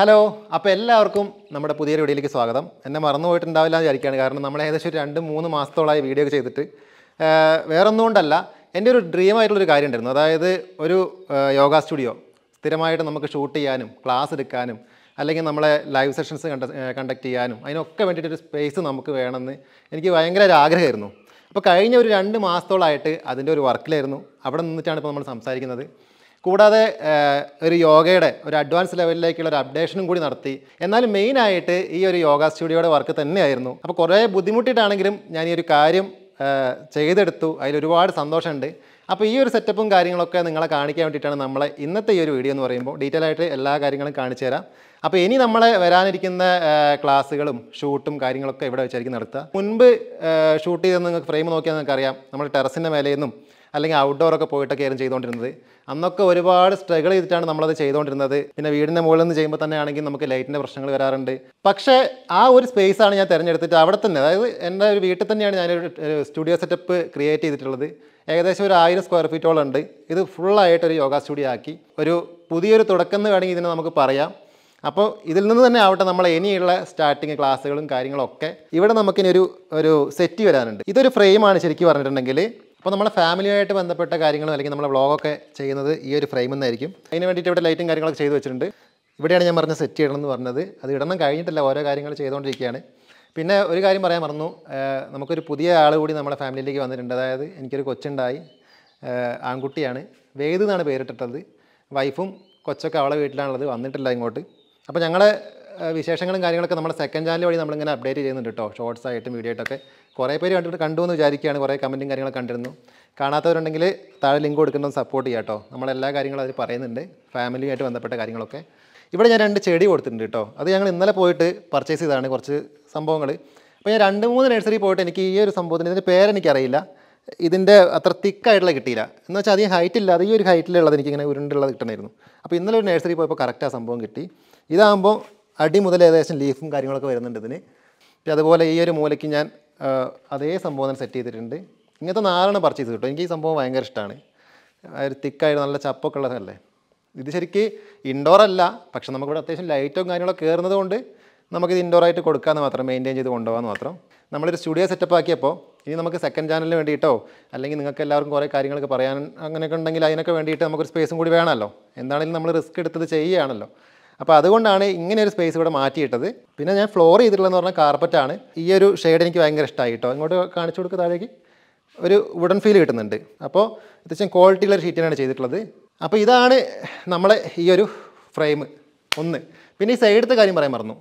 Hello, അപ്പോൾ എല്ലാവർക്കും നമ്മുടെ പുതിയൊരു വീഡിയോയിലേക്ക് സ്വാഗതം. എന്നെ മറന്നു പോയിട്ടുണ്ടാവില്ല എന്ന് വിചാരിക്കുകയാണ്. കാരണം നമ്മൾ ഏകദേശം ഒരു 2-3 മാസത്തോളമായി വീഡിയോ ഒക്കെ ചെയ്തിട്ട് വേറൊന്നും കൊണ്ടല്ല, എൻ്റെ ഒരു ഡ്രീം ആയിട്ടുള്ളൊരു കാര്യം ഉണ്ടായിരുന്നു. അതായത് ഒരു യോഗ സ്റ്റുഡിയോ സ്ഥിരമായിട്ട് നമുക്ക് ഷൂട്ട് ചെയ്യാനും ക്ലാസ് എടുക്കാനും അല്ലെങ്കിൽ നമ്മളെ ലൈവ് സെഷൻസ് കണ്ടക്ട് ചെയ്യാനും അതിനൊക്കെ വേണ്ടിയിട്ടൊരു സ്പേസ് നമുക്ക് വേണമെന്ന് എനിക്ക് ഭയങ്കര ഒരു ആഗ്രഹമായിരുന്നു. അപ്പോൾ കഴിഞ്ഞ ഒരു 2 മാസത്തോളമായിട്ട് അതിൻ്റെ ഒരു വർക്കിലായിരുന്നു. അവിടെ നിന്നിട്ടാണ് ഇപ്പോൾ നമ്മൾ സംസാരിക്കുന്നത്. കൂടാതെ ഒരു യോഗയുടെ ഒരു അഡ്വാൻസ് ലെവലിലേക്കുള്ള ഒരു അപ്ഡേഷനും കൂടി നടത്തി. എന്നാലും മെയിനായിട്ട് ഈ ഒരു യോഗ സ്റ്റുഡിയോയുടെ വർക്ക് തന്നെയായിരുന്നു. അപ്പോൾ കുറേ ബുദ്ധിമുട്ടിയിട്ടാണെങ്കിലും ഞാൻ ഈ ഒരു കാര്യം ചെയ്തെടുത്തു. അതിലൊരുപാട് സന്തോഷമുണ്ട്. അപ്പോൾ ഈ ഒരു സെറ്റപ്പും കാര്യങ്ങളൊക്കെ നിങ്ങളെ കാണിക്കാൻ വേണ്ടിയിട്ടാണ് നമ്മളെ ഇന്നത്തെ ഈ ഒരു വീഡിയോ എന്ന് പറയുമ്പോൾ. ഡീറ്റെയിൽ ആയിട്ട് എല്ലാ കാര്യങ്ങളും കാണിച്ചു തരാം. അപ്പോൾ ഇനി നമ്മളെ വരാനിരിക്കുന്ന ക്ലാസ്സുകളും ഷൂട്ടും കാര്യങ്ങളൊക്കെ ഇവിടെ വെച്ചായിരിക്കും നടത്തുക. മുൻപ് ഷൂട്ട് ചെയ്തെന്ന് നിങ്ങൾക്ക് ഫ്രെയിം നോക്കിയാൽ നിങ്ങൾക്ക് അറിയാം, നമ്മൾ ടെറസിൻ്റെ മേലേന്നും അല്ലെങ്കിൽ ഔട്ട്ഡോറൊക്കെ പോയിട്ടൊക്കെയായിരുന്നു ചെയ്തുകൊണ്ടിരുന്നത്. അന്നൊക്കെ ഒരുപാട് സ്ട്രഗിൾ ചെയ്തിട്ടാണ് നമ്മളത് ചെയ്തുകൊണ്ടിരുന്നത്. പിന്നെ വീടിൻ്റെ മുകളിൽ നിന്ന് ചെയ്യുമ്പോൾ തന്നെ ആണെങ്കിൽ നമുക്ക് ലൈറ്റിൻ്റെ പ്രശ്നങ്ങൾ വരാറുണ്ട്. പക്ഷേ ആ ഒരു സ്പേസാണ് ഞാൻ തിരഞ്ഞെടുത്തിട്ട് അവിടെ തന്നെ, അതായത് എൻ്റെ ഒരു വീട്ടിൽ തന്നെയാണ് ഞാനൊരു സ്റ്റുഡിയോ സെറ്റപ്പ് ക്രിയേറ്റ് ചെയ്തിട്ടുള്ളത്. ഏകദേശം ഒരു 1000 സ്ക്വയർ ഫീറ്റോളം ഉണ്ട്. ഇത് ഫുള്ളായിട്ടൊരു യോഗ സ്റ്റുഡിയോ ആക്കി ഒരു പുതിയൊരു തുടക്കം എന്ന് വേണമെങ്കിൽ ഇതിനെ നമുക്ക് പറയാം. അപ്പോൾ ഇതിൽ നിന്ന് തന്നെ ആവട്ടെ നമ്മളെ ഇനിയുള്ള സ്റ്റാർട്ടിങ് ക്ലാസ്സുകളും കാര്യങ്ങളൊക്കെ ഇവിടെ നമുക്കിനി ഒരു സെറ്റ് വരാനുണ്ട്. ഇതൊരു ഫ്രെയിമാണ് ശരിക്കും പറഞ്ഞിട്ടുണ്ടെങ്കിൽ. അപ്പോൾ നമ്മുടെ ഫാമിലിയായിട്ട് ബന്ധപ്പെട്ട കാര്യങ്ങളും അല്ലെങ്കിൽ നമ്മളെ വ്ളോഗൊക്കെ ചെയ്യുന്നത് ഈ ഒരു ഫ്രെയിമിൽ നിന്നായിരിക്കും. അതിന് വേണ്ടിയിട്ട് ഇവിടെ ലൈറ്റും കാര്യങ്ങളൊക്കെ ചെയ്ത് വെച്ചിട്ടുണ്ട്. ഇവിടെയാണ് ഞാൻ പറഞ്ഞ സെറ്റ് ചെയ്യണം എന്ന് പറഞ്ഞത്. അത് ഇടണം കഴിഞ്ഞിട്ടില്ല, ഓരോ കാര്യങ്ങൾ ചെയ്തുകൊണ്ടിരിക്കുകയാണ്. പിന്നെ ഒരു കാര്യം പറയാൻ മറന്നു, നമുക്കൊരു പുതിയ ആൾ കൂടി നമ്മുടെ ഫാമിലിയിലേക്ക് വന്നിട്ടുണ്ട്. അതായത് എനിക്കൊരു കൊച്ചുണ്ടായി, ആൺകുട്ടിയാണ്. വേദ് എന്നാണ് പേരിട്ടിട്ടത്. വൈഫും കൊച്ചൊക്കെ അവളെ വീട്ടിലാണുള്ളത്, വന്നിട്ടില്ല ഇങ്ങോട്ട്. അപ്പോൾ ഞങ്ങളെ വിശേഷങ്ങളും കാര്യങ്ങളൊക്കെ നമ്മുടെ സെക്കൻഡ് ചാനൽ വഴി നമ്മളിങ്ങനെ അപ്ഡേറ്റ് ചെയ്യുന്നുണ്ട് കേട്ടോ, ഷോർട്സ് ആയിട്ടും വീഡിയോ ആയിട്ടൊക്കെ. കുറേ പേര് കണ്ടു എന്ന് വിചാരിക്കുകയാണ്, കുറേ കമൻറ്റും കാര്യങ്ങളൊക്കെ കണ്ടിരുന്നു. കാണാത്തവരുണ്ടെങ്കിൽ താഴെ ലിങ്ക് കൊടുക്കുന്നത് സപ്പോർട്ട് ചെയ്യാം കേട്ടോ. നമ്മളെല്ലാ കാര്യങ്ങളും അതിൽ പറയുന്നുണ്ട്, ഫാമിലിയായിട്ട് ബന്ധപ്പെട്ട കാര്യങ്ങളൊക്കെ. ഇവിടെ ഞാൻ 2 ചെടി കൊടുത്തിട്ടുണ്ട് കേട്ടോ. അത് ഞങ്ങൾ ഇന്നലെ പോയിട്ട് പർച്ചേസ് ചെയ്തതാണ് കുറച്ച് സംഭവങ്ങൾ. അപ്പോൾ ഞാൻ 2-3 നഴ്സറി പോയിട്ട് എനിക്ക് ഈ ഒരു സംഭവത്തിന് ഇതിൻ്റെ പേരെനിക്കറിയില്ല, ഇതിൻ്റെ അത്ര തിക്കായിട്ടുള്ള കിട്ടിയില്ല. എന്ന് വെച്ചാൽ അധികം ഹൈറ്റ് ഇല്ലാതെ ഈ ഒരു ഹൈറ്റിലുള്ളത് എനിക്കിങ്ങനെ ഉരുണ്ടുള്ളത് കിട്ടണമായിരുന്നു. അപ്പോൾ ഇന്നലെ ഒരു നഴ്സറി പോയപ്പോൾ കറക്റ്റ് ആ സംഭവം കിട്ടി. ഇതാകുമ്പോൾ അടി മുതൽ ഏകദേശം ലീഫും കാര്യങ്ങളൊക്കെ വരുന്നുണ്ട് ഇതിന്. പിന്നെ അതുപോലെ ഈ ഒരു മൂലയ്ക്ക് ഞാൻ അതേ സംഭവം തന്നെ സെറ്റ് ചെയ്തിട്ടുണ്ട്. ഇങ്ങനത്തെ 4 പർച്ചേസ് കിട്ടും. എനിക്ക് ഈ സംഭവം ഭയങ്കര ഇഷ്ടമാണ്. ഒരു തിക്കായിട്ട് നല്ല ചപ്പൊക്കെ ഉള്ളതല്ലേ. ഇത് ശരിക്ക് ഇൻഡോർ അല്ല, പക്ഷെ നമുക്കിവിടെ അത്യാവശ്യം ലൈറ്റും കാര്യങ്ങളൊക്കെ കയറുന്നത് കൊണ്ട് നമുക്കിത് ഇൻഡോറായിട്ട് കൊടുക്കാമെന്ന് മാത്രം, മെയിൻറ്റെയിൻ ചെയ്ത് കൊണ്ടുപോകാമെന്ന് മാത്രം. നമ്മളൊരു സ്റ്റുഡിയോ സെറ്റപ്പ് ആക്കിയപ്പോൾ ഇനി നമുക്ക് സെക്കൻഡ് ചാനലിന് വേണ്ടിയിട്ടോ അല്ലെങ്കിൽ നിങ്ങൾക്ക് എല്ലാവർക്കും കുറേ കാര്യങ്ങളൊക്കെ പറയാൻ അങ്ങനെയൊക്കെ ഉണ്ടെങ്കിൽ അതിനൊക്കെ വേണ്ടിയിട്ട് നമുക്കൊരു സ്പേസും കൂടി വേണമല്ലോ. എന്താണെങ്കിലും നമ്മൾ റിസ്ക് എടുത്തത് ചെയ്യുകയാണല്ലോ. അപ്പോൾ അതുകൊണ്ടാണ് ഇങ്ങനെ ഒരു സ്പേസ് ഇവിടെ മാറ്റിയിട്ടത്. പിന്നെ ഞാൻ ഫ്ലോർ ചെയ്തിട്ടുള്ളതെന്ന് പറഞ്ഞാൽ കാർപ്പറ്റാണ്. ഈ ഒരു ഷെയ്ഡ് എനിക്ക് ഭയങ്കര ഇഷ്ടമായി കേട്ടോ. ഇങ്ങോട്ട് കാണിച്ചു കൊടുക്കുക, താഴേക്ക് ഒരു വുഡൻ ഫീൽ കിട്ടുന്നുണ്ട്. അപ്പോൾ അത്യാവശ്യം ക്വാളിറ്റിയുള്ളൊരു ഷീറ്റിനാണ് ചെയ്തിട്ടുള്ളത്. അപ്പോൾ ഇതാണ് നമ്മളെ ഈ ഒരു ഫ്രെയിം ഒന്ന്. പിന്നെ ഈ സൈഡത്തെ കാര്യം പറയാൻ മറന്നു.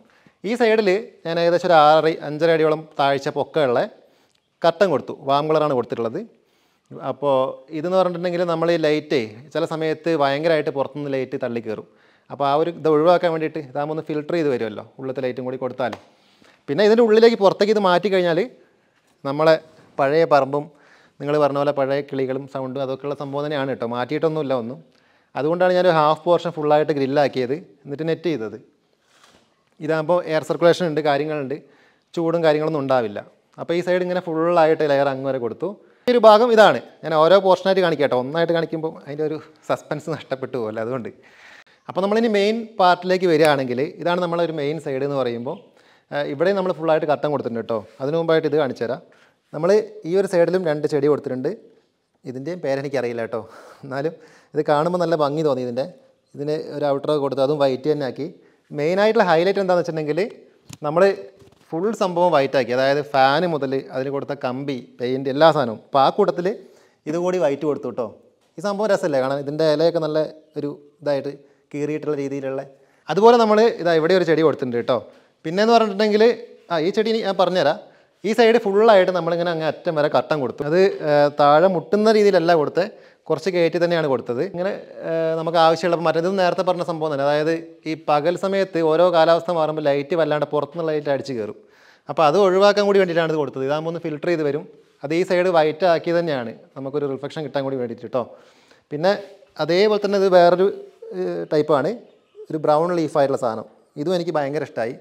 ഈ സൈഡിൽ ഞാൻ ഏകദേശം ഒരു 5.5 അടിയോളം താഴ്ച പൊക്കമുള്ള കർട്ടൻ കൊടുത്തു. വാം കളറാണ് കൊടുത്തിട്ടുള്ളത്. അപ്പോൾ ഇതെന്ന് പറഞ്ഞിട്ടുണ്ടെങ്കിൽ നമ്മൾ ഈ ലൈറ്റ് ചില സമയത്ത് ഭയങ്കരമായിട്ട് പുറത്തുനിന്ന് ലൈറ്റ് തള്ളി കയറും. അപ്പോൾ ആ ഒരു ഇത് ഒഴിവാക്കാൻ വേണ്ടിയിട്ട് ഇതാകുമ്പോൾ ഒന്ന് ഫിൽട്ടർ ചെയ്ത് വരുമല്ലോ, ഉള്ളിലത്തെ ലൈറ്റും കൂടി കൊടുത്താൽ. പിന്നെ ഇതിൻ്റെ ഉള്ളിലേക്ക് പുറത്തേക്ക് ഇത് മാറ്റി കഴിഞ്ഞാൽ നമ്മളെ പഴയ പറമ്പും നിങ്ങൾ പറഞ്ഞ പോലെ പഴയ കിളികളും സൗണ്ടും അതൊക്കെയുള്ള സംഭവം തന്നെയാണ് കേട്ടോ. മാറ്റിയിട്ടൊന്നുമില്ല ഒന്നും. അതുകൊണ്ടാണ് ഞാനൊരു ഹാഫ് പോർഷൻ ഫുള്ളായിട്ട് ഗ്രില്ലാക്കിയത്, എന്നിട്ട് നെറ്റ് ചെയ്തത്. ഇതാകുമ്പോൾ എയർ സർക്കുലേഷൻ ഉണ്ട്, കാര്യങ്ങളുണ്ട്, ചൂടും കാര്യങ്ങളൊന്നും ഉണ്ടാവില്ല. അപ്പോൾ ഈ സൈഡ് ഇങ്ങനെ ഫുള്ളായിട്ട് ലെയർ അങ്ങ് വരെ കൊടുത്തു. ഈ ഒരു ഭാഗം ഇതാണ്. ഞാൻ ഓരോ പോർഷനായിട്ട് കാണിക്കാം കേട്ടോ. ഒന്നായിട്ട് കാണിക്കുമ്പോൾ അതിൻ്റെ ഒരു സസ്പെൻസ് നഷ്ടപ്പെട്ടു പോകുമല്ലോ, അതുകൊണ്ട്. അപ്പോൾ നമ്മളിനി മെയിൻ പാർട്ടിലേക്ക് വരികയാണെങ്കിൽ ഇതാണ് നമ്മളൊരു മെയിൻ സൈഡ് എന്ന് പറയുമ്പോൾ. ഇവിടെ നമ്മൾ ഫുള്ളായിട്ട് കർട്ടൻ കൊടുത്തിട്ടുണ്ട് കേട്ടോ. അതിന് മുമ്പായിട്ട് ഇത് കാണിച്ചു തരാം. നമ്മൾ ഈ ഒരു സൈഡിലും 2 ചെടി കൊടുത്തിട്ടുണ്ട്. ഇതിൻ്റെയും പേരെനിക്കറിയില്ല കേട്ടോ, എന്നാലും ഇത് കാണുമ്പോൾ നല്ല ഭംഗി തോന്നി. ഇതിന് ഒരു ഔട്ടർ കൊടുത്ത് അതും വൈറ്റ് തന്നെ ആക്കി. മെയിനായിട്ടുള്ള ഹൈലൈറ്റ് എന്താണെന്ന് വെച്ചിട്ടുണ്ടെങ്കിൽ നമ്മൾ ഫുൾ സംഭവം വൈറ്റ് ആക്കി. അതായത് ഫാന് മുതൽ അതിന് കൊടുത്ത കമ്പി, പെയിൻറ്റ്, എല്ലാ സാധനവും. അപ്പോൾ ആ കൂട്ടത്തിൽ ഇതുകൂടി വൈറ്റ് കൊടുത്തു കേട്ടോ. ഈ സംഭവം രസമല്ലേ കാണാൻ? ഇതിൻ്റെ ഇലയൊക്കെ നല്ല ഒരു ഇതായിട്ട് കീറിയിട്ടുള്ള രീതിയിലുള്ള. അതുപോലെ നമ്മൾ ഇവിടെ ഒരു ചെടി കൊടുത്തിട്ടുണ്ട് കേട്ടോ. പിന്നെയെന്ന് പറഞ്ഞിട്ടുണ്ടെങ്കിൽ ഈ ചെടി ഞാൻ പറഞ്ഞുതരാം. ഈ സൈഡ് ഫുള്ളായിട്ട് നമ്മളിങ്ങനെ അങ്ങ് അറ്റം വരെ കർട്ടൻ കൊടുത്തു. അത് താഴെ മുട്ടുന്ന രീതിയിലല്ല കൊടുത്ത്, കുറച്ച് കയറ്റി തന്നെയാണ് കൊടുത്തത്. ഇങ്ങനെ നമുക്ക് ആവശ്യമുള്ളപ്പോൾ മറ്റേത് നേരത്തെ പറഞ്ഞ സംഭവം തന്നെ. അതായത് ഈ പകൽ സമയത്ത് ഓരോ കാലാവസ്ഥ മാറുമ്പോൾ ലൈറ്റ് വല്ലാണ്ട് പുറത്തുനിന്നുള്ള ലൈറ്റ് അടിച്ച് കയറും. അപ്പോൾ അത് ഒഴിവാക്കാൻ കൂടി വേണ്ടിയിട്ടാണ് ഇത് കൊടുത്തത്. ഇതാകുമ്പോൾ ഒന്ന് ഫിൽട്ടർ ചെയ്ത് വരും. അത് ഈ സൈഡ് വൈറ്റ് ആക്കി തന്നെയാണ്, നമുക്കൊരു റിഫ്ലക്ഷൻ കിട്ടാൻ കൂടി വേണ്ടിയിട്ട് കേട്ടോ. പിന്നെ അതേപോലെ തന്നെ ഇത് വേറൊരു ടൈപ്പാണ്, ഒരു ബ്രൗൺ ലീഫായിട്ടുള്ള സാധനം. ഇതും എനിക്ക് ഭയങ്കര ഇഷ്ടമായി.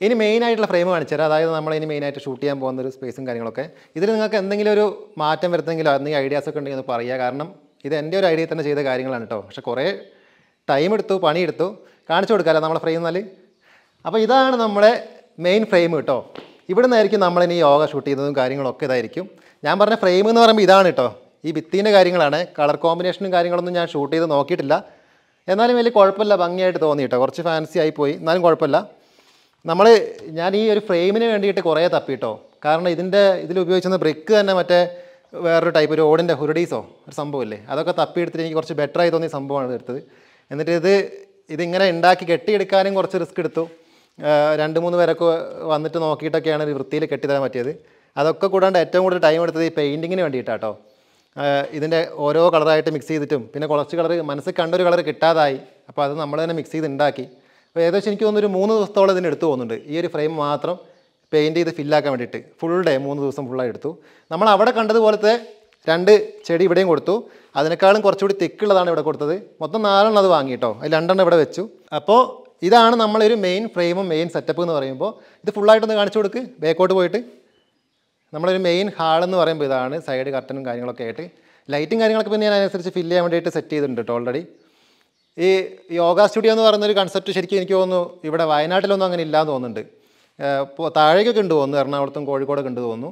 ഇനി മെയിനായിട്ടുള്ള ഫ്രെയിം കാണിച്ചു തരാം. അതായത് നമ്മളിനി മെയിനായിട്ട് ഷൂട്ട് ചെയ്യാൻ പോകുന്ന ഒരു സ്പേസും കാര്യങ്ങളൊക്കെ. ഇതിൽ നിങ്ങൾക്ക് എന്തെങ്കിലും ഒരു മാറ്റം വരുത്തെങ്കിലോ എന്തെങ്കിലും ഐഡിയാസൊക്കെ ഉണ്ടെങ്കിൽ ഒന്ന് പറയുക. കാരണം ഇത് എൻ്റെ ഒരു ഐഡിയ തന്നെ ചെയ്ത കാര്യങ്ങളാണ് കേട്ടോ. പക്ഷേ കുറേ ടൈം എടുത്തു, പണിയെടുത്തു. കാണിച്ചു കൊടുക്കാമല്ലോ നമ്മളെ ഫ്രെയിം എന്നാൽ. അപ്പോൾ ഇതാണ് നമ്മുടെ മെയിൻ ഫ്രെയിം കേട്ടോ. ഇവിടെ നിന്നായിരിക്കും നമ്മളിനി യോഗ ഷൂട്ട് ചെയ്യുന്നതും കാര്യങ്ങളൊക്കെ ഇതായിരിക്കും. ഞാൻ പറഞ്ഞ ഫ്രെയിം എന്ന് പറയുമ്പോൾ ഇതാണ് കേട്ടോ. ഈ ഭിത്തീൻ്റെ കാര്യങ്ങളാണ്. കളർ കോമ്പിനേഷനും കാര്യങ്ങളൊന്നും ഞാൻ ഷൂട്ട് ചെയ്ത് നോക്കിയിട്ടില്ല. എന്നാലും വലിയ കുഴപ്പമില്ല, ഭംഗിയായിട്ട് തോന്നി കേട്ടോ. കുറച്ച് ഫാൻസി ആയിപ്പോയി, എന്നാലും കുഴപ്പമില്ല. ഞാൻ ഈ ഒരു ഫ്രെയിമിന് വേണ്ടിയിട്ട് കുറേ തപ്പിട്ടോ. കാരണം ഇതിൽ ഉപയോഗിച്ചിരുന്ന ബ്രിക്ക് തന്നെ മറ്റേ വേറൊരു ടൈപ്പ് ഒരു ഓടിൻ്റെ ഹുരഡീസോ ഒരു സംഭവമില്ലേ, അതൊക്കെ തപ്പിയെടുത്തിട്ട് എനിക്ക് കുറച്ച് ബെറ്ററായി തോന്നിയ സംഭവമാണ് എടുത്തത്. എന്നിട്ട് ഇതിങ്ങനെ ഉണ്ടാക്കി കെട്ടിയെടുക്കാനും കുറച്ച് റിസ്ക് എടുത്തു. 2-3 പേരൊക്കെ വന്നിട്ട് നോക്കിയിട്ടൊക്കെയാണ് ഒരു വൃത്തിയിൽ കെട്ടിത്തരാൻ പറ്റിയത്. അതൊക്കെ കൂടാണ്ട് ഏറ്റവും കൂടുതൽ ടൈം എടുത്തത് ഈ പെയിൻറ്റിങ്ങിന് വേണ്ടിയിട്ടാട്ടോ. ഇതിൻ്റെ ഓരോ കളറായിട്ട് മിക്സ് ചെയ്തിട്ടും പിന്നെ കുറച്ച് കളർ മനസ്സിൽ കണ്ടൊരു കളർ കിട്ടാതായി. അപ്പോൾ അത് നമ്മൾ തന്നെ മിക്സ് ചെയ്ത് ഉണ്ടാക്കി. അപ്പോൾ ഏകദേശം എനിക്ക് തോന്നുന്നു ഒരു 3 ദിവസത്തോളം ഇതിന് എടുത്തു പോകുന്നുണ്ട്. ഈ ഒരു ഫ്രെയിം മാത്രം പെയിൻറ്റ് ചെയ്ത് ഫില്ലാക്കാൻ വേണ്ടിയിട്ട് ഫുൾ ഡേ 3 ദിവസം ഫുള്ളായി എടുത്തു. നമ്മൾ അവിടെ കണ്ടതുപോലത്തെ 2 ചെടി ഇവിടെയും കൊടുത്തു. അതിനേക്കാളും കുറച്ചുകൂടി തിക്കുള്ളതാണ് ഇവിടെ കൊടുത്തത്. മൊത്തം 4 അത് വാങ്ങി കേട്ടോ. അതിൽ 2 ഇവിടെ വെച്ചു. അപ്പോൾ ഇതാണ് നമ്മളൊരു മെയിൻ ഫ്രെയിമും മെയിൻ സെറ്റപ്പ് എന്ന് പറയുമ്പോൾ. ഇത് ഫുള്ളായിട്ടൊന്ന് കാണിച്ചു കൊടുക്ക് ബാക്കോട്ട് പോയിട്ട്. നമ്മളൊരു മെയിൻ ഹാളെന്ന് പറയുമ്പോൾ ഇതാണ്. സൈഡ് കർട്ടനും കാര്യങ്ങളൊക്കെ ആയിട്ട് ലൈറ്റും കാര്യങ്ങളൊക്കെ പിന്നെ ഞാൻ അതിനനുസരിച്ച് ഫില്ല് ചെയ്യാൻ വേണ്ടിയിട്ട് സെറ്റ് ചെയ്തിട്ടുണ്ട് കേട്ടോ ഓൾറെഡി. ഈ യോഗ സ്റ്റുഡിയോ എന്ന് പറയുന്നൊരു കൺസെപ്റ്റ് ശരിക്കും എനിക്ക് തോന്നുന്നു ഇവിടെ വയനാട്ടിലൊന്നും അങ്ങനെ ഇല്ലയെന്ന് തോന്നുന്നുണ്ട്. ഇപ്പോൾ താഴേക്കൊക്കെ ഉണ്ട് തോന്നുന്നു, എറണാകുളത്തും കോഴിക്കോടൊക്കെ ഉണ്ട് തോന്നുന്നു.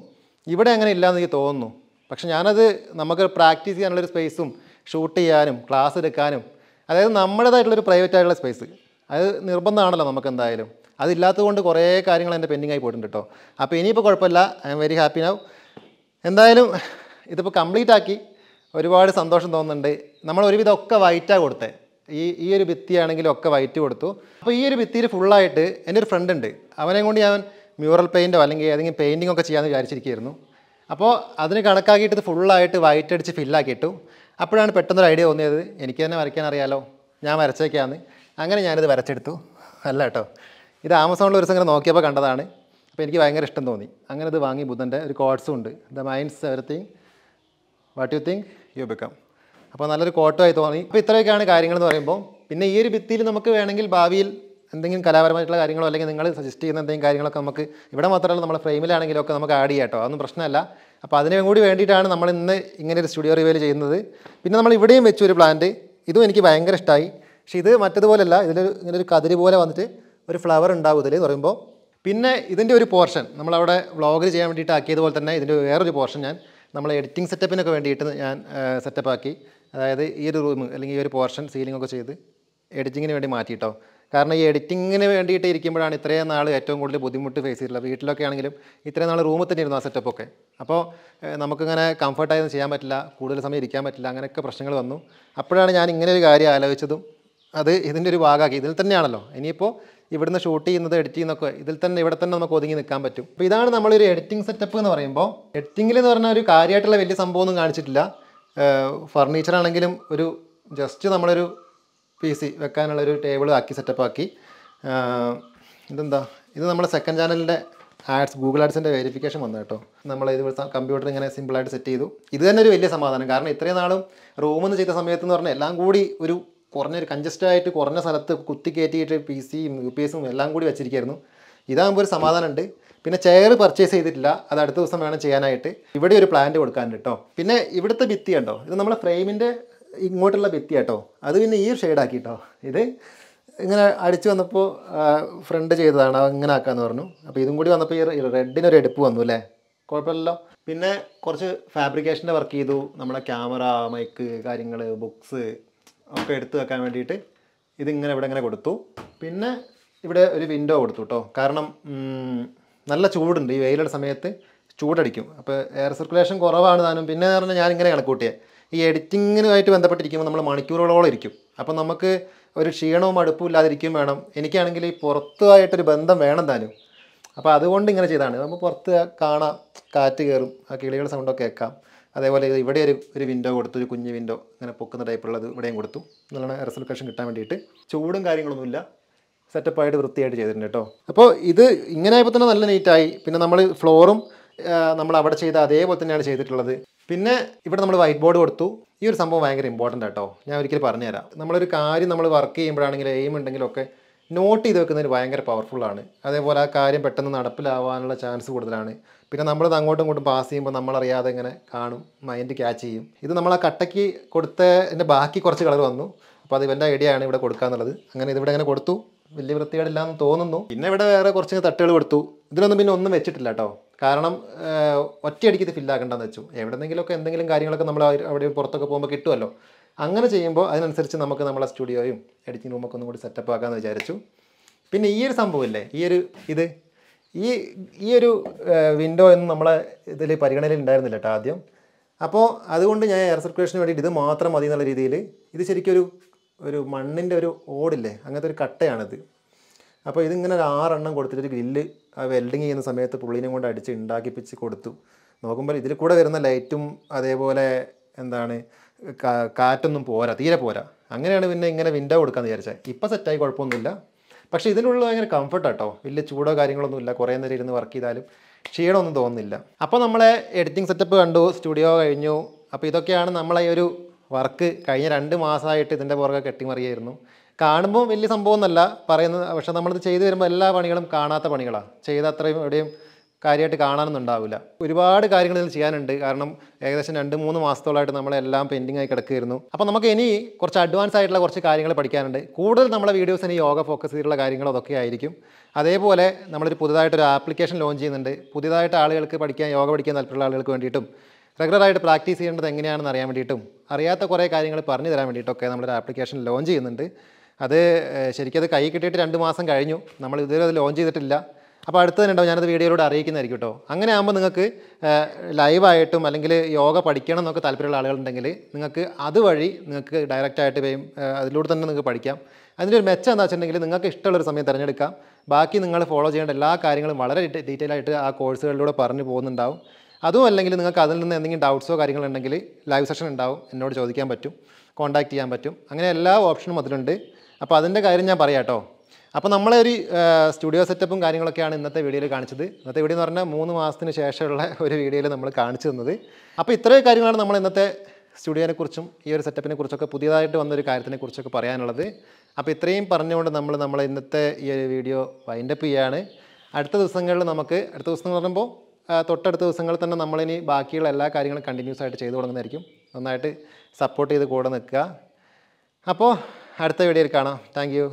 ഇവിടെ അങ്ങനെ ഇല്ലയെന്ന് എനിക്ക് തോന്നുന്നു. പക്ഷെ ഞാനത് നമുക്ക് പ്രാക്ടീസ് ചെയ്യാനുള്ളൊരു സ്പേസും ഷൂട്ട് ചെയ്യാനും ക്ലാസ് എടുക്കാനും, അതായത് നമ്മുടേതായിട്ടുള്ളൊരു പ്രൈവറ്റ് ആയിട്ടുള്ള സ്പേസ് അത് നിർബന്ധമാണല്ലോ നമുക്ക് എന്തായാലും. അതില്ലാത്തത് കൊണ്ട് കുറേ കാര്യങ്ങൾ എൻ്റെ പെൻഡിങ് ആയി പോയിട്ടുണ്ട് കേട്ടോ. അപ്പോൾ ഇനിയിപ്പോൾ കുഴപ്പമില്ല, I am very happy now. എന്തായാലും ഇതിപ്പോൾ കംപ്ലീറ്റ് ആക്കി, ഒരുപാട് സന്തോഷം തോന്നുന്നുണ്ട്. നമ്മൾ ഒരുവിധം ഒക്കെ വൈറ്റാണ് കൊടുത്തത്. ഈ ഒരു ഭിത്തിയാണെങ്കിലും ഒക്കെ വൈറ്റ് കൊടുത്തു. അപ്പോൾ ഈ ഒരു ഭിത്തിയിൽ ഫുള്ളായിട്ട് എൻ്റെ ഒരു ഫ്രണ്ട് ഉണ്ട്, അവനെ കൊണ്ട് ഞാൻ മ്യൂറൽ പെയിൻറ്റോ അല്ലെങ്കിൽ ഏതെങ്കിലും പെയിൻറ്റിംഗ് ഒക്കെ ചെയ്യാമെന്ന് വിചാരിച്ചിരിക്കുകയായിരുന്നു. അപ്പോൾ അതിന് കണക്കാക്കിയിട്ട് ഇത് ഫുള്ളായിട്ട് വൈറ്റ് അടിച്ച് ഫില്ലാക്കിയിട്ടു. അപ്പോഴാണ് പെട്ടെന്നൊരു ഐഡിയ തോന്നിയത്, എനിക്ക് തന്നെ വരയ്ക്കാൻ അറിയാമല്ലോ, ഞാൻ വരച്ചേക്കാന്ന്. അങ്ങനെ ഞാനിത് വരച്ചെടുത്തു. അല്ല കേട്ടോ, ഇത് ആമസോണിൽ ഒരു ദിവസം ഇങ്ങനെ നോക്കിയപ്പോൾ കണ്ടതാണ്. അപ്പോൾ എനിക്ക് ഭയങ്കര ഇഷ്ടം തോന്നി. അങ്ങനെ ഇത് വാങ്ങി. ബുദ്ധൻ്റെ ഒരു കോട്സും ഉണ്ട്, the minds everything what you think you become. അപ്പോൾ നല്ലൊരു കോട്ടുമായി തോന്നി. അപ്പോൾ ഇത്രയൊക്കെയാണ് കാര്യങ്ങളെന്ന് പറയുമ്പോൾ. പിന്നെ ഈ ഒരു ഭിത്തിയിൽ നമുക്ക് വേണമെങ്കിൽ ഭാവിയിൽ എന്തെങ്കിലും കലാപരമായിട്ടുള്ള കാര്യങ്ങളോ അല്ലെങ്കിൽ നിങ്ങൾ സജസ്റ്റ് ചെയ്യുന്ന എന്തെങ്കിലും കാര്യങ്ങളൊക്കെ നമുക്ക് ഇവിടെ മാത്രമല്ല നമ്മുടെ ഫ്രെയിമിലാണെങ്കിലും ഒക്കെ നമുക്ക് ആഡ് ചെയ്യാം കേട്ടോ. അതൊന്നും പ്രശ്നമല്ല. അപ്പോൾ അതിനും കൂടി വേണ്ടിയിട്ടാണ് നമ്മൾ ഇന്ന് ഇങ്ങനെ ഒരു സ്റ്റുഡിയോ റിവ്യൂ ചെയ്യുന്നത്. പിന്നെ നമ്മൾ ഇവിടെയും വെച്ചു ഒരു പ്ലാന്റ്. ഇതും എനിക്ക് ഭയങ്കര ഇഷ്ടമായി. പക്ഷേ ഇത് മറ്റതുപോലെയല്ല, ഇങ്ങനെ ഒരു കതിര് പോലെ വന്നിട്ട് ഒരു ഫ്ലവർ ഉണ്ടാവും ഇതിൽ എന്ന് പറയുമ്പോൾ. പിന്നെ ഇതിൻ്റെ ഒരു പോർഷൻ നമ്മളവിടെ വ്ളോഗ് ചെയ്യാൻ വേണ്ടിയിട്ട് ആക്കിയതുപോലെ തന്നെ ഇതിൻ്റെ വേറൊരു പോർഷൻ നമ്മൾ എഡിറ്റിംഗ് സെറ്റപ്പിനൊക്കെ വേണ്ടിയിട്ട് ഞാൻ സെറ്റപ്പാക്കി. അതായത് ഈ ഒരു റൂം അല്ലെങ്കിൽ ഈ ഒരു പോർഷൻ സീലിംഗ് ഒക്കെ ചെയ്ത് എഡിറ്റിങ്ങിന് വേണ്ടി മാറ്റിയിട്ടോ. കാരണം ഈ എഡിറ്റിങ്ങിന് വേണ്ടിയിട്ട് ഇരിക്കുമ്പോഴാണ് ഇത്രയും നാൾ ഏറ്റവും കൂടുതൽ ബുദ്ധിമുട്ട് ഫേസ് ചെയ്തിട്ടുള്ളത്. വീട്ടിലൊക്കെ ആണെങ്കിലും ഇത്രയും നാൾ റൂമിൽ തന്നെ ഇരുന്നു ആ സെറ്റപ്പൊക്കെ. അപ്പോൾ നമുക്കിങ്ങനെ കംഫർട്ടായൊന്നും ചെയ്യാൻ പറ്റില്ല, കൂടുതൽ സമയം ഇരിക്കാൻ പറ്റില്ല, അങ്ങനെയൊക്കെ പ്രശ്നങ്ങൾ വന്നു. അപ്പോഴാണ് ഞാൻ ഇങ്ങനെ ഒരു കാര്യം ആലോചിച്ചതും അത് ഇതിൻ്റെ ഒരു ഭാഗമാക്കി. ഇതിൽ തന്നെയാണല്ലോ ഇനിയിപ്പോൾ ഇവിടുന്ന് ഷൂട്ട് ചെയ്യുന്നത് എഡിറ്റ് ചെയ്യുന്നതൊക്കെ ഇതിൽ തന്നെ ഇവിടെ തന്നെ നമുക്ക് ഒതുങ്ങി നിൽക്കാൻ പറ്റും. അപ്പോൾ ഇതാണ് നമ്മളൊരു എഡിറ്റിംഗ് സെറ്റപ്പ് എന്ന് പറയുമ്പോൾ. എഡിറ്റിങ്ങിൽ എന്ന് പറഞ്ഞാൽ ഒരു കാര്യമായിട്ടുള്ള വലിയ സംഭവമൊന്നും കാണിച്ചിട്ടില്ല. ഫർണിച്ചറാണെങ്കിലും ഒരു ജസ്റ്റ് നമ്മളൊരു PC വെക്കാനുള്ളൊരു ടേബിൾ ആക്കി സെറ്റപ്പാക്കി. ഇത് നമ്മുടെ സെക്കൻഡ് ചാനലിൻ്റെ ഗൂഗിൾ ആഡ്സിൻ്റെ വെരിഫിക്കേഷൻ വന്നു കേട്ടോ. ഇത് കമ്പ്യൂട്ടർ ഇങ്ങനെ സിമ്പിളായിട്ട് സെറ്റ് ചെയ്തു. ഇത് തന്നെ ഒരു വലിയ സമാധാനം. കാരണം ഇത്രയും നാളും റൂമിൽ നിന്ന് ചെയ്ത സമയത്ത് എന്ന് പറഞ്ഞാൽ എല്ലാം കൂടി ഒരു കൺജസ്റ്റഡായിട്ട് കുറഞ്ഞ സ്ഥലത്ത് കുത്തി കയറ്റിയിട്ട് PCയും UPSും എല്ലാം കൂടി വെച്ചിരിക്കുകയായിരുന്നു. ഇതാകുമ്പോൾ ഒരു സമാധാനമുണ്ട്. പിന്നെ ചെയർ പർച്ചേസ് ചെയ്തിട്ടില്ല, അത് അടുത്ത ദിവസം വേണം ചെയ്യാനായിട്ട്. ഇവിടെ ഒരു പ്ലാന്റ് കൊടുക്കാനുണ്ട് കേട്ടോ. പിന്നെ ഇവിടുത്തെ ഭിത്തി കണ്ടോ, ഇത് നമ്മളെ ഫ്രെയിമിൻ്റെ ഇങ്ങോട്ടുള്ള ഭിത്തി കേട്ടോ. അത് പിന്നെ ഈ ഷെയ്ഡാക്കി കേട്ടോ. ഇത് ഇങ്ങനെ അടിച്ച് വന്നപ്പോൾ ഫ്രണ്ട് ചെയ്തതാണ്, ഇങ്ങനെ ആക്കാമെന്ന് പറഞ്ഞു. അപ്പോൾ ഇതും കൂടി വന്നപ്പോൾ ഈ റെഡിനൊരു എടുപ്പ് വന്നു അല്ലേ, കുഴപ്പമില്ലല്ലോ. പിന്നെ കുറച്ച് ഫാബ്രിക്കേഷൻ്റെ വർക്ക് ചെയ്തു. നമ്മുടെ ക്യാമറ, മൈക്ക് കാര്യങ്ങൾ, ബുക്സ് ഒക്കെ എടുത്ത് വെക്കാൻ വേണ്ടിയിട്ട് ഇതിങ്ങനെ ഇവിടെ ഇങ്ങനെ കൊടുത്തു. പിന്നെ ഇവിടെ ഒരു വിൻഡോ കൊടുത്തു കേട്ടോ. കാരണം നല്ല ചൂടുണ്ട്, ഈ വെയിലുള്ള സമയത്ത് ചൂടടിക്കും. അപ്പോൾ എയർ സർക്കുലേഷൻ കുറവാണ് താനും. പിന്നെ പറഞ്ഞാൽ ഞാനിങ്ങനെ കണക്കൂട്ടിയേ, ഈ എഡിറ്റിങ്ങിനുമായിട്ട് ബന്ധപ്പെട്ടിരിക്കുമ്പോൾ നമ്മൾ മണിക്കൂറുകളോളം ഇരിക്കും. അപ്പം നമുക്ക് ഒരു ക്ഷീണവും മടുപ്പും ഇല്ലാതിരിക്കും വേണം. എനിക്കാണെങ്കിൽ ഈ പുറത്തുമായിട്ടൊരു ബന്ധം വേണം താനും. അപ്പോൾ അതുകൊണ്ട് ഇങ്ങനെ ചെയ്താണ്. നമ്മൾ പുറത്ത് കാണാം, കാറ്റ് കയറും, ആ കിളികളുടെ സൗണ്ടൊക്കെ കേൾക്കാം. അതേപോലെ ഇവിടെ ഒരു വിൻഡോ കൊടുത്തു, ഒരു കുഞ്ഞ് വിൻഡോ ഇങ്ങനെ പൊക്കുന്ന ടൈപ്പുള്ളത് ഇവിടെയും കൊടുത്തു. നല്ല എയർ സർക്കുലേഷൻ കിട്ടാൻ വേണ്ടിയിട്ട്. ചൂടും കാര്യങ്ങളൊന്നുമില്ല, സെറ്റപ്പായിട്ട് വൃത്തിയായിട്ട് ചെയ്തിട്ടുണ്ട് കേട്ടോ. അപ്പോൾ ഇത് ഇങ്ങനെ ആയപ്പോൾ തന്നെ നല്ല നീറ്റായി. പിന്നെ നമ്മൾ ഫ്ലോറും നമ്മൾ അവിടെ ചെയ്ത അതേപോലെ തന്നെയാണ് ചെയ്തിട്ടുള്ളത്. പിന്നെ ഇവിടെ നമ്മൾ വൈറ്റ് ബോർഡ് കൊടുത്തു. ഈ ഒരു സംഭവം ഭയങ്കര ഇമ്പോർട്ടൻ്റ് ആട്ടോ. ഞാൻ ഒരിക്കലും പറഞ്ഞുതരാം. നമ്മളൊരു കാര്യം നമ്മൾ വർക്ക് ചെയ്യുമ്പോഴാണെങ്കിലും എയിം ഉണ്ടെങ്കിലൊക്കെ നോട്ട് ചെയ്ത് വെക്കുന്നതിന് ഭയങ്കര പവർഫുള്ളാണ്. അതേപോലെ ആ കാര്യം പെട്ടെന്ന് നടപ്പിലാവാനുള്ള ചാൻസ് കൂടുതലാണ്. പിന്നെ നമ്മളത് അങ്ങോട്ടും ഇങ്ങോട്ടും പാസ് ചെയ്യുമ്പോൾ നമ്മളറിയാതെ ഇങ്ങനെ കാണും, മൈൻഡ് ക്യാച്ച് ചെയ്യും. ഇത് നമ്മൾ ആ കട്ടയ്ക്ക് കൊടുത്തതിൻ്റെ ബാക്കി കുറച്ച് കളർ വന്നു. അപ്പോൾ അത് ഇവൻ്റെ ഐഡിയ ആണ് ഇവിടെ കൊടുക്കുക എന്നുള്ളത്. അങ്ങനെ ഇതിവിടെ അങ്ങനെ കൊടുത്തു. വലിയ വൃത്തികേടില്ലാന്ന് തോന്നുന്നു. പിന്നെ ഇവിടെ വേറെ കുറച്ച് തട്ടുകൾ കൊടുത്തു. ഇതിലൊന്നും പിന്നെ ഒന്നും വെച്ചിട്ടില്ല കേട്ടോ. കാരണം ഒറ്റയടിക്ക് ഇത് ഫില്ലാക്കണ്ടെന്ന് വെച്ചു. എവിടെന്നെങ്കിലുമൊക്കെ എന്തെങ്കിലും കാര്യങ്ങളൊക്കെ നമ്മൾ അവിടെ പുറത്തൊക്കെ പോകുമ്പോൾ കിട്ടുമല്ലോ. അങ്ങനെ ചെയ്യുമ്പോൾ അതിനനുസരിച്ച് നമുക്ക് നമ്മളെ സ്റ്റുഡിയോയും എഡിറ്റിംഗ് റൂമൊക്കെ ഒന്നും കൂടി സെറ്റപ്പ് ആക്കാമെന്ന് വിചാരിച്ചു. പിന്നെ ഈ ഒരു സംഭവമില്ലേ, ഈ ഒരു വിൻഡോ ഒന്നും നമ്മളെ ഇതിൽ പരിഗണനയിൽ ഉണ്ടായിരുന്നില്ല കേട്ടോ ആദ്യം. അപ്പോൾ അതുകൊണ്ട് ഞാൻ എയർ സർക്കുലേഷന് വേണ്ടിയിട്ട് ഇത് മാത്രം മതി എന്നുള്ള രീതിയിൽ, ഇത് ശരിക്കും ഒരു മണ്ണിൻ്റെ ഒരു ഓടില്ലേ, അങ്ങനത്തെ ഒരു കട്ടയാണിത്. അപ്പോൾ ഇതിങ്ങനെ ഒരു 6 എണ്ണം കൊടുത്തിട്ടൊരു ഗ്രില്ല് വെൽഡിങ് ചെയ്യുന്ന സമയത്ത് പുള്ളിനെ കൊണ്ട് അടിച്ച് ഉണ്ടാക്കിപ്പിച്ച് കൊടുത്തു. നോക്കുമ്പോൾ ഇതിൽ കൂടെ വരുന്ന ലൈറ്റും അതേപോലെ കാറ്റൊന്നും പോരാ, തീരെ പോരാ. അങ്ങനെയാണ് പിന്നെ ഇങ്ങനെ വിൻഡോ കൊടുക്കാമെന്ന് വിചാരിച്ചത്. ഇപ്പോൾ സെറ്റായി, കുഴപ്പമൊന്നുമില്ല. പക്ഷേ ഇതിനുള്ള ഭയങ്കര കംഫർട്ടാട്ടോ, വലിയ ചൂടോ കാര്യങ്ങളൊന്നുമില്ല. കുറേ നേരം ഇരുന്ന് വർക്ക് ചെയ്താലും ക്ഷീണമൊന്നും തോന്നുന്നില്ല. അപ്പോൾ നമ്മളെ എഡിറ്റിംഗ് സെറ്റപ്പ് കണ്ടു, സ്റ്റുഡിയോ കഴിഞ്ഞു. അപ്പോൾ ഇതൊക്കെയാണ് നമ്മളെ ഈ ഒരു വർക്ക്. കഴിഞ്ഞ 2 മാസമായിട്ട് ഇതിൻ്റെ പുറകെ കെട്ടിമറിയായിരുന്നു. കാണുമ്പോൾ വലിയ സംഭവമൊന്നുമല്ല പറയുന്നത്, പക്ഷേ നമ്മളിത് ചെയ്തു വരുമ്പോൾ എല്ലാ പണികളും കാണാത്ത പണികളാണ്. ചെയ്ത അത്രയും എവിടെയും കാര്യമായിട്ട് കാണാനൊന്നും ഉണ്ടാവില്ല. ഒരുപാട് കാര്യങ്ങൾ ഇതിൽ ചെയ്യാനുണ്ട്. കാരണം ഏകദേശം 2-3 മാസത്തോളമായിട്ട് നമ്മളെല്ലാം പെൻഡിങ് ആയി കിടക്കുകയായിരുന്നു. അപ്പോൾ നമുക്ക് ഇനി കുറച്ച് അഡ്വാൻസ് ആയിട്ടുള്ള കുറച്ച് കാര്യങ്ങൾ പഠിക്കാനുണ്ട്. കൂടുതൽ നമ്മളെ വീഡിയോസ് ഇനി യോഗ ഫോക്കസ് ചെയ്തിട്ടുള്ള കാര്യങ്ങൾ അതൊക്കെ ആയിരിക്കും. അതേപോലെ നമ്മളൊരു പുതുതായിട്ടൊരു ആപ്ലിക്കേഷൻ ലോഞ്ച് ചെയ്യുന്നുണ്ട്. പുതിയതായിട്ട് ആളുകൾക്ക് യോഗ പഠിക്കാൻ താല്പര്യമുള്ള ആളുകൾക്ക് വേണ്ടിയിട്ടും റെഗുലറായിട്ട് പ്രാക്ടീസ് ചെയ്യേണ്ടത് എങ്ങനെയാണെന്ന് അറിയാൻ വേണ്ടിയിട്ടും അറിയാത്ത കുറേ കാര്യങ്ങൾ പറഞ്ഞു തരാൻ വേണ്ടിയിട്ടൊക്കെ നമ്മളൊരു ആപ്ലിക്കേഷൻ ലോഞ്ച് ചെയ്യുന്നുണ്ട്. അത് ശരിക്കും അത് കൈ കിട്ടിയിട്ട് 2 മാസം കഴിഞ്ഞു. നമ്മൾ ഇതുവരെ അത് ലോഞ്ച് ചെയ്തിട്ടില്ല. അപ്പോൾ അടുത്ത് തന്നെ ഉണ്ടാവും, ഞാനത് വീഡിയോയിലൂടെ അറിയിക്കുന്നതായിരിക്കും കേട്ടോ. അങ്ങനെ ആകുമ്പോൾ നിങ്ങൾക്ക് ലൈവായിട്ടും അല്ലെങ്കിൽ യോഗ പഠിക്കണം എന്നൊക്കെ താല്പര്യമുള്ള ആളുകളുണ്ടെങ്കിൽ നിങ്ങൾക്ക് അതുവഴി നിങ്ങൾക്ക് ഡയറക്റ്റായിട്ട് അതിലൂടെ തന്നെ നിങ്ങൾക്ക് പഠിക്കാം. അതിൻ്റെ ഒരു മെച്ചം എന്താ വെച്ചിട്ടുണ്ടെങ്കിൽ നിങ്ങൾക്ക് ഇഷ്ടമുള്ളൊരു സമയം തിരഞ്ഞെടുക്കാം. ബാക്കി നിങ്ങൾ ഫോളോ ചെയ്യേണ്ട എല്ലാ കാര്യങ്ങളും വളരെ ഡീറ്റെയിൽ ആയിട്ട് ആ കോഴ്സുകളിലൂടെ പറഞ്ഞു പോകുന്നുണ്ടാവും. അതും അല്ലെങ്കിൽ നിങ്ങൾക്ക് അതിൽ നിന്ന് എന്തെങ്കിലും ഡൗട്ട്സോ കാര്യങ്ങളുണ്ടെങ്കിൽ ലൈവ് സെഷൻ ഉണ്ടാവും, എന്നോട് ചോദിക്കാൻ പറ്റും, കോൺടാക്റ്റ് ചെയ്യാൻ പറ്റും. അങ്ങനെ എല്ലാ ഓപ്ഷനും അതിലുണ്ട്. അപ്പോൾ അതിൻ്റെ കാര്യം ഞാൻ പറയാം കേട്ടോ. അപ്പോൾ നമ്മളെ ഒരു സ്റ്റുഡിയോ സെറ്റപ്പും കാര്യങ്ങളൊക്കെയാണ് ഇന്നത്തെ വീഡിയോയിൽ കാണിച്ചത്. ഇന്നത്തെ വീഡിയോ എന്ന് പറഞ്ഞാൽ 3 മാസത്തിന് ശേഷമുള്ള ഒരു വീഡിയോയിൽ നമ്മൾ കാണിച്ചു തന്നത്. അപ്പോൾ ഇത്രയും കാര്യങ്ങളാണ് നമ്മൾ ഇന്നത്തെ സ്റ്റുഡിയോനെക്കുറിച്ചും ഈ ഒരു സെറ്റപ്പിനെ കുറിച്ചൊക്കെ പുതിയതായിട്ട് വന്നൊരു കാര്യത്തിനെക്കുറിച്ചൊക്കെ പറയാനുള്ളത്. അപ്പോൾ ഇത്രയും പറഞ്ഞുകൊണ്ട് നമ്മൾ ഇന്നത്തെ ഈ ഒരു വീഡിയോ വൈൻഡപ്പ് ചെയ്യുകയാണ്. അടുത്ത ദിവസങ്ങളിൽ അടുത്ത ദിവസം എന്ന് പറയുമ്പോൾ തൊട്ടടുത്ത ദിവസങ്ങളിൽ തന്നെ നമ്മളിനി ബാക്കിയുള്ള എല്ലാ കാര്യങ്ങളും കണ്ടിന്യൂസ് ആയിട്ട് ചെയ്തു തുടങ്ങുന്നതായിരിക്കും. നന്നായിട്ട് സപ്പോർട്ട് ചെയ്ത് കൂടെ നിൽക്കുക. അപ്പോൾ അടുത്ത വീഡിയോയിൽ കാണാം. Thank you.